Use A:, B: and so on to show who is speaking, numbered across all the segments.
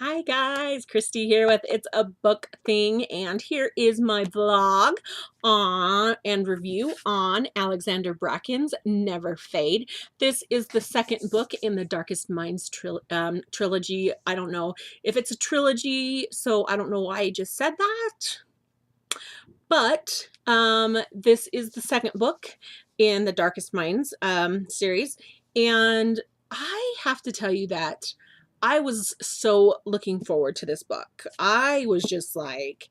A: Hi guys, Christy here with It's a Book Thing, and here is my vlog on and review on Alexandra Bracken's Never Fade. This is the second book in the Darkest Minds trilogy. I don't know if it's a trilogy, so I don't know why I just said that. But this is the second book in the Darkest Minds series, and I have to tell you that I was so looking forward to this book. I was just like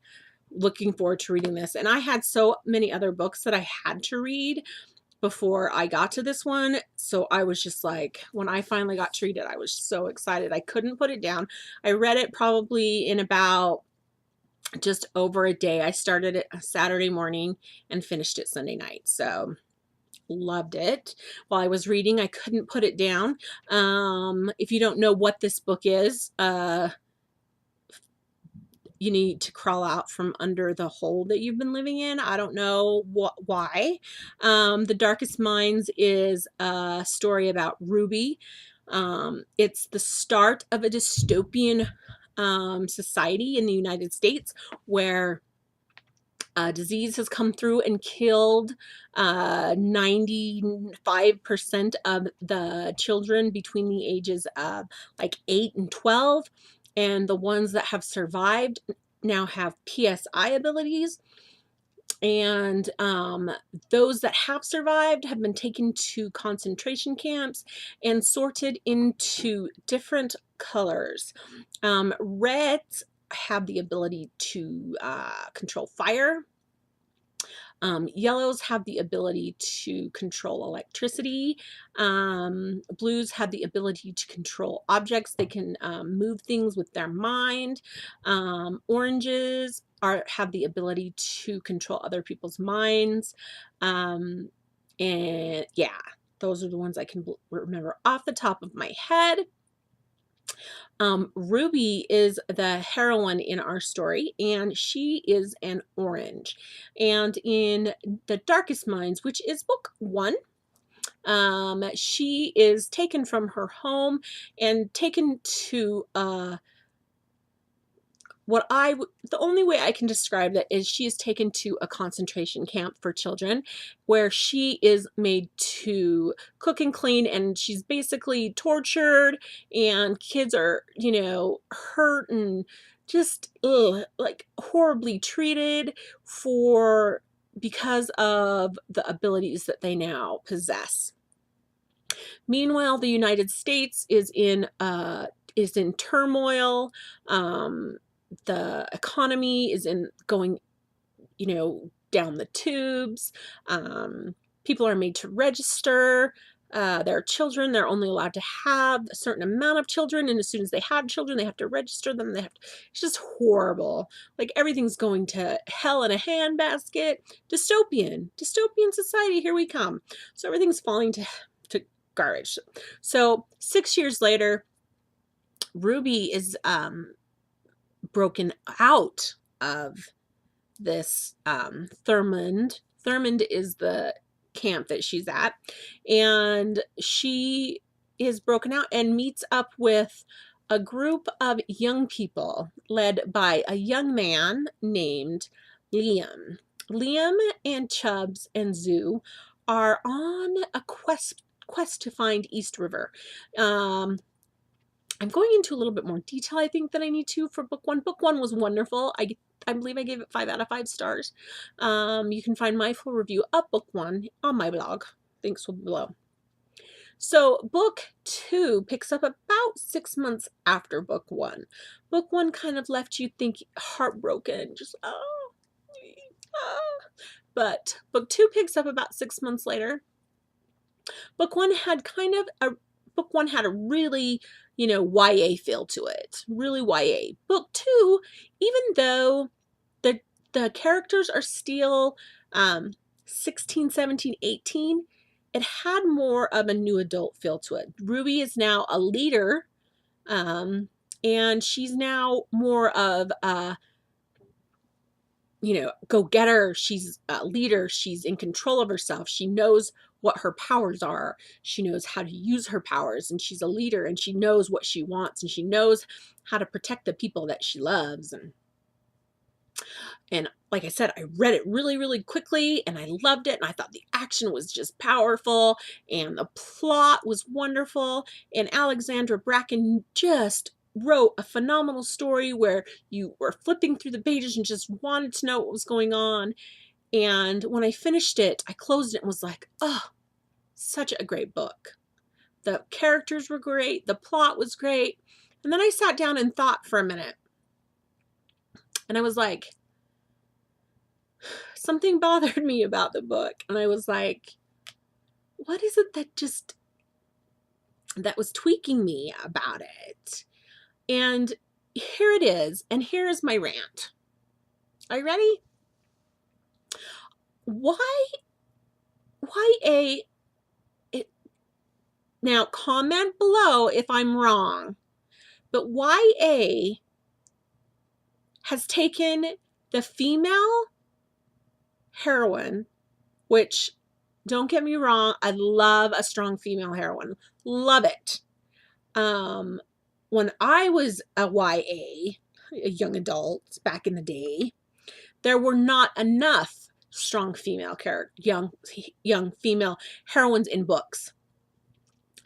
A: looking forward to reading this, and I had so many other books that I had to read before I got to this one. So I was just like, when I finally got to read it, I was so excited. I couldn't put it down. I read it probably in about just over a day. I started it a Saturday morning and finished it Sunday night. So loved it. While I was reading, I couldn't put it down. If you don't know what this book is, you need to crawl out from under the hole that you've been living in. I don't know why. The Darkest Minds is a story about Ruby. It's the start of a dystopian society in the United States where disease has come through and killed 95% of the children between the ages of like 8 and 12. And the ones that have survived now have PSI abilities. And those that have survived have been taken to concentration camps and sorted into different colors. Reds have the ability to control fire. Yellows have the ability to control electricity. Blues have the ability to control objects. They can move things with their mind. Oranges have the ability to control other people's minds. And yeah, those are the ones I can remember off the top of my head. Ruby is the heroine in our story, and she is an orange. And in the Darkest Minds, which is book 1, she is taken from her home and taken to the only way I can describe that is she is taken to a concentration camp for children where she is made to cook and clean, and she's basically tortured, and kids are, hurt and just like horribly treated because of the abilities that they now possess. Meanwhile, the United States is in turmoil. The economy is going, down the tubes. People are made to register their children. They're only allowed to have a certain amount of children, and as soon as they have children, they have to register them. It's just horrible. Like, everything's going to hell in a handbasket. Dystopian society. Here we come. So everything's falling to garbage. So 6 years later, Ruby is broken out of this Thurmond. Thurmond is the camp that she's at, and she is broken out and meets up with a group of young people led by a young man named Liam. Liam and Chubbs and Zoo are on a quest to find East River. I'm going into a little bit more detail, I think, than I need to for book 1. Book 1 was wonderful. I believe I gave it 5 out of 5 stars. You can find my full review of book 1 on my blog. Links will be below. So book 2 picks up about 6 months after book 1. Book 1 kind of left you heartbroken, just But book 2 picks up about 6 months later. Book 1 had a really, YA feel to it. Really YA. Book 2, even though the characters are still 16, 17, 18, it had more of a new adult feel to it. Ruby is now a leader, and she's now more of a go-getter. She's a leader. She's in control of herself. She knows what her powers are. She knows how to use her powers, and she's a leader, and she knows what she wants, and she knows how to protect the people that she loves. And like I said, I read it really, really quickly, and I loved it, and I thought the action was just powerful, and the plot was wonderful, and Alexandra Bracken just wrote a phenomenal story where you were flipping through the pages and just wanted to know what was going on. And when I finished it, I closed it and was like, oh, such a great book. The characters were great, the plot was great. And then I sat down and thought for a minute, and I was like, something bothered me about the book, and I was like, what is it that was tweaking me about it? And here it is, and here is my rant. Are you ready? Now comment below if I'm wrong, but YA has taken the female heroine, which, don't get me wrong, I love a strong female heroine. Love it. When I was a YA, a young adult back in the day, there were not enough strong female young female heroines in books.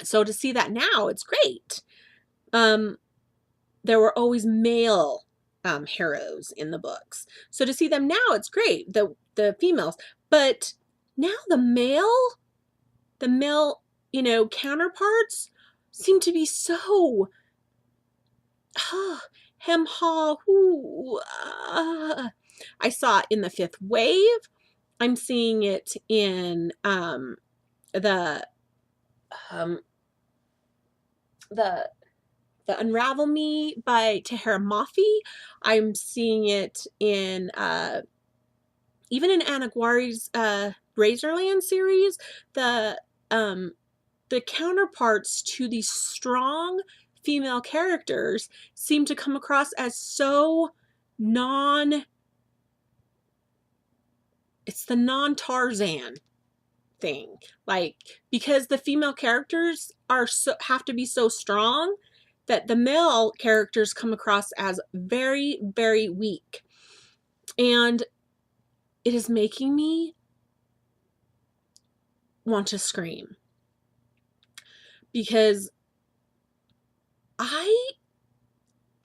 A: So to see that now, it's great. There were always male heroes in the books. So to see them now, it's great, the females. But now the male, counterparts seem to be so hem ha hoo. I saw it in the Fifth Wave. I'm seeing it in the Unravel Me by Tahara Mafi. I'm seeing it in even in Anna Guari's Razorland series. The counterparts to these strong female characters seem to come across as so it's the non-Tarzan thing. Like, because the female characters have to be so strong that the male characters come across as very, very weak. And it is making me want to scream. Because I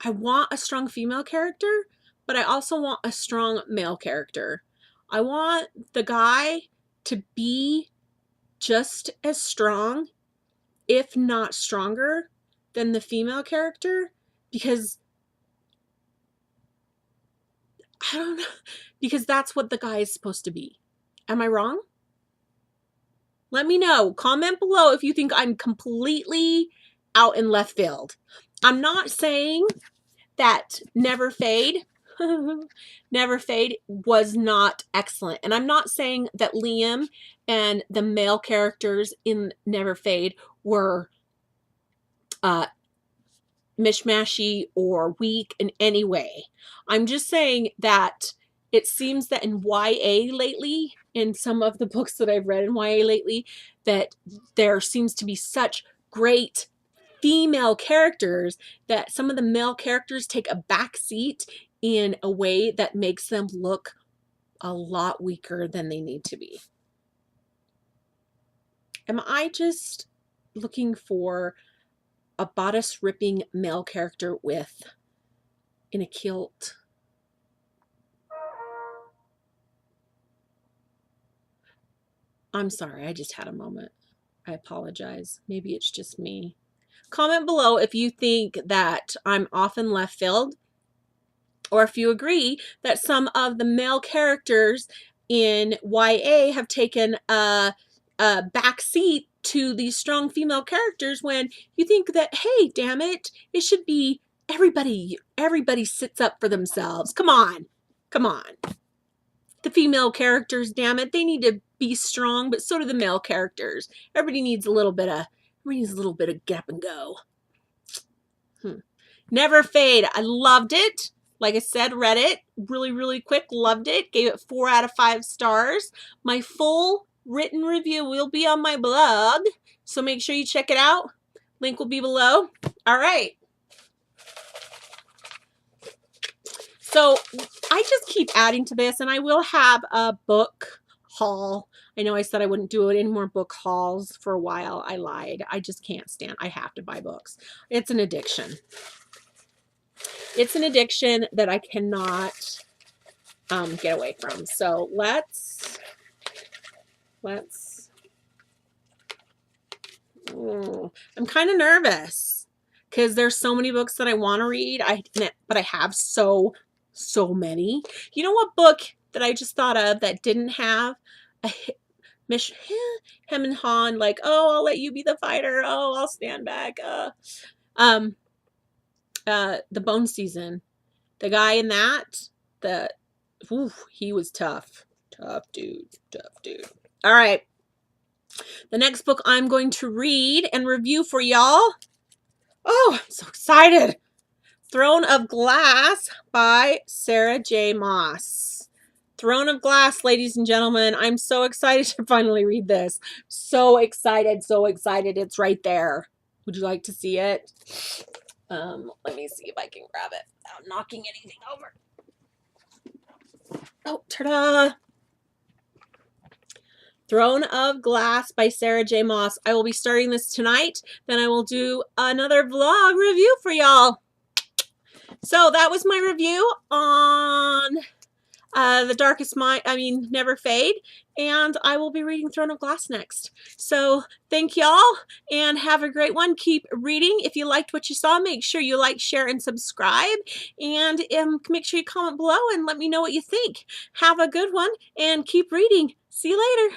A: want a strong female character, but I also want a strong male character. I want the guy to be just as strong, if not stronger, than the female character, because I don't know, because that's what the guy is supposed to be. Am I wrong? Let me know. Comment below if you think I'm completely out in left field. I'm not saying that Never Fade was not excellent. And I'm not saying that Liam and the male characters in Never Fade were mishmashy or weak in any way. I'm just saying that it seems that in YA lately, in some of the books that I've read in YA lately, that there seems to be such great female characters that some of the male characters take a back seat in a way that makes them look a lot weaker than they need to be. Am I just looking for a bodice ripping male character in a kilt? I'm sorry, I just had a moment. I apologize. Maybe it's just me. Comment below if you think that I'm off in left field, or if you agree that some of the male characters in YA have taken a back seat to these strong female characters, when you think that, hey, damn it, it should be everybody sits up for themselves. Come on. The female characters, damn it, they need to be strong, but so do the male characters. Everybody needs a little bit of get up and go. Never Fade. I loved it. Like I said, read it really, really quick. Loved it. Gave it 4 out of 5 stars. My full written review will be on my blog, so make sure you check it out. Link will be below. All right. So I just keep adding to this, and I will have a book haul. I know I said I wouldn't do any more book hauls for a while. I lied. I just can't stand. I have to buy books. It's an addiction. It's an addiction that I cannot get away from. So let's I'm kind of nervous because there's so many books that I want to read. But I have so many. You know what book that I just thought of that didn't have a hem and hawn, like, oh, I'll let you be the fighter, oh, I'll stand back. The Bone Season. The guy in that, he was tough. Tough dude. All right. The next book I'm going to read and review for y'all. Oh, I'm so excited. Throne of Glass by Sarah J. Maas. Throne of Glass, ladies and gentlemen. I'm so excited to finally read this. So excited, so excited. It's right there. Would you like to see it? Let me see if I can grab it without knocking anything over. Oh, ta-da! Throne of Glass by Sarah J. Maas. I will be starting this tonight. Then I will do another vlog review for y'all. So that was my review on The Darkest Mind, Never Fade. And I will be reading Throne of Glass next. So thank y'all and have a great one. Keep reading. If you liked what you saw, make sure you like, share, and subscribe. And make sure you comment below and let me know what you think. Have a good one and keep reading. See you later.